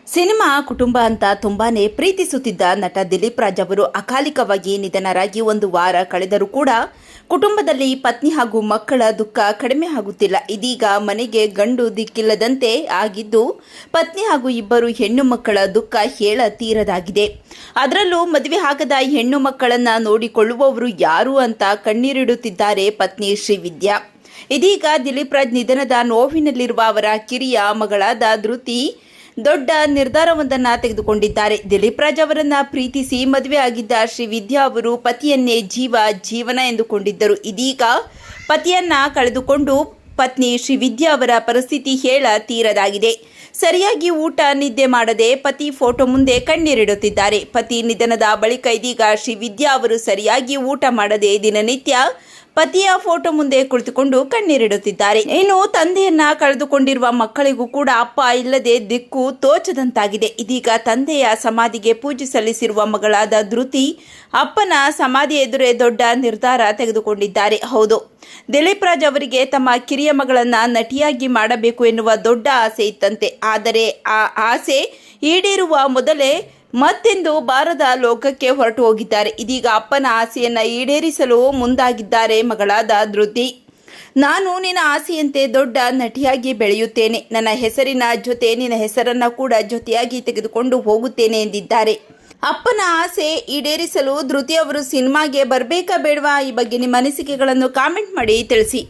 Cinema ಕುಟುಂಬ ಅಂತ ತುಂಬಾನೇ ಪ್ರೀತಿಸುತ್ತಿದ್ದ ನಟ ದಿಲೀಪ್ ರಾಜ್ ಅವರು ಅಕಾಲಿಕವಾಗಿ ನಿಧನರಾಗಿ ಒಂದು ವಾರ ಕಳೆದರೂ ಕೂಡ ಕುಟುಂಬದಲ್ಲಿ ಪತ್ನಿ ಹಾಗೂ ಮಕ್ಕಳ ದುಃಖ ಕಡಿಮೆ ಆಗುತ್ತಿಲ್ಲ. ಇದೀಗ ಮನೆಗೆ ಗಂಡು ದಿಕ್ಕಿಲ್ಲದಂತೆ ಆಗಿದ್ದು, ಪತ್ನಿ ಹಾಗೂ ಇಬ್ಬರು ಹೆಣ್ಣು ಮಕ್ಕಳ ದುಃಖ ಹೇಳ ತೀರದಾಗಿದೆ. ಅದರಲ್ಲೂ ಮದುವೆ ಆಗದ ಹೆಣ್ಣು ಮಕ್ಕಳನ್ನ ನೋಡಿಕೊಳ್ಳುವವರು ಯಾರು ಅಂತ ಕಣ್ಣೀರಿಡುತ್ತಿದ್ದಾರೆ ಪತ್ನಿ ಶ್ರೀವಿದ್ಯಾ. ಇದೀಗ ದಿಲೀಪ್ ರಾಜ್ ನಿಧನದ ನೋವಿನಲ್ಲಿರುವ ಅವರ ಕಿರಿಯ ಮಗಳಾದ ಧೃತಿ ದೊಡ್ಡ ನಿರ್ಧಾರವೊಂದನ್ನು ತೆಗೆದುಕೊಂಡಿದ್ದಾರೆ. ದಿಲೀಪ್ ರಾಜ್ ಅವರನ್ನ ಪ್ರೀತಿಸಿ ಮದುವೆ ಆಗಿದ್ದ ಶ್ರೀವಿದ್ಯಾ ಅವರು ಪತಿಯನ್ನೇ ಜೀವನ ಎಂದುಕೊಂಡಿದ್ದರು. ಇದೀಗ ಪತಿಯನ್ನ ಕಳೆದುಕೊಂಡು ಪತ್ನಿ ಶ್ರೀವಿದ್ಯಾ ಅವರ ಪರಿಸ್ಥಿತಿ ಹೇಳ ತೀರದಾಗಿದೆ. ಸರಿಯಾಗಿ ಊಟ ನಿದ್ದೆ ಮಾಡದೆ ಪತಿ ಫೋಟೋ ಮುಂದೆ ಕಣ್ಣೀರಿಡುತ್ತಿದ್ದಾರೆ. ಪತಿ ನಿಧನದ ಬಳಿಕ ಇದೀಗ ಶ್ರೀವಿದ್ಯಾ ಅವರು ಸರಿಯಾಗಿ ಊಟ ಮಾಡದೆ ದಿನನಿತ್ಯ ಪತಿಯ ಫೋಟೋ ಮುಂದೆ ಕುಳಿತುಕೊಂಡು ಕಣ್ಣೀರಿಡುತ್ತಿದ್ದಾರೆ. ಇನ್ನು ತಂದೆಯನ್ನ ಕಳೆದುಕೊಂಡಿರುವ ಮಕ್ಕಳಿಗೂ ಕೂಡ ಅಪ್ಪ ಇಲ್ಲದೆ ದಿಕ್ಕು ತೋಚದಂತಾಗಿದೆ. ಇದೀಗ ತಂದೆಯ ಸಮಾಧಿಗೆ ಪೂಜೆ ಸಲ್ಲಿಸಿರುವ ಮಗಳಾದ ಧೃತಿ ಅಪ್ಪನ ಸಮಾಧಿ ಎದುರೇ ದೊಡ್ಡ ನಿರ್ಧಾರ ತೆಗೆದುಕೊಂಡಿದ್ದಾರೆ. ಹೌದು, ದಿಲೀಪ್ ರಾಜ್ ಅವರಿಗೆ ತಮ್ಮ ಕಿರಿಯ ಮಗಳನ್ನ ನಟಿಯಾಗಿ ಮಾಡಬೇಕು ಎನ್ನುವ ದೊಡ್ಡ ಆಸೆ ಇತ್ತಂತೆ. ಆದರೆ ಆ ಆಸೆ ಈಡೇರುವ ಮೊದಲೇ ಮತ್ತೆಂದು ಬಾರದ ಲೋಕಕ್ಕೆ ಹೊರಟು ಹೋಗಿದ್ದಾರೆ. ಇದೀಗ ಅಪ್ಪನ ಆಸೆಯನ್ನು ಈಡೇರಿಸಲು ಮುಂದಾಗಿದ್ದಾರೆ ಮಗಳಾದ ಧೃತಿ. ನಾನು ನಿನ್ನ ಆಸೆಯಂತೆ ದೊಡ್ಡ ನಟಿಯಾಗಿ ಬೆಳೆಯುತ್ತೇನೆ, ನನ್ನ ಹೆಸರಿನ ಜೊತೆ ನಿನ್ನ ಹೆಸರನ್ನು ಕೂಡ ಜೊತೆಯಾಗಿ ತೆಗೆದುಕೊಂಡು ಹೋಗುತ್ತೇನೆ ಎಂದಿದ್ದಾರೆ. ಅಪ್ಪನ ಆಸೆ ಈಡೇರಿಸಲು ಧೃತಿ ಅವರು ಸಿನಿಮಾಗೆ ಬರಬೇಕಾ ಬೇಡವಾ? ಈ ಬಗ್ಗೆ ನಿಮ್ಮ ಅನಿಸಿಕೆಗಳನ್ನು ಕಾಮೆಂಟ್ ಮಾಡಿ ತಿಳಿಸಿ.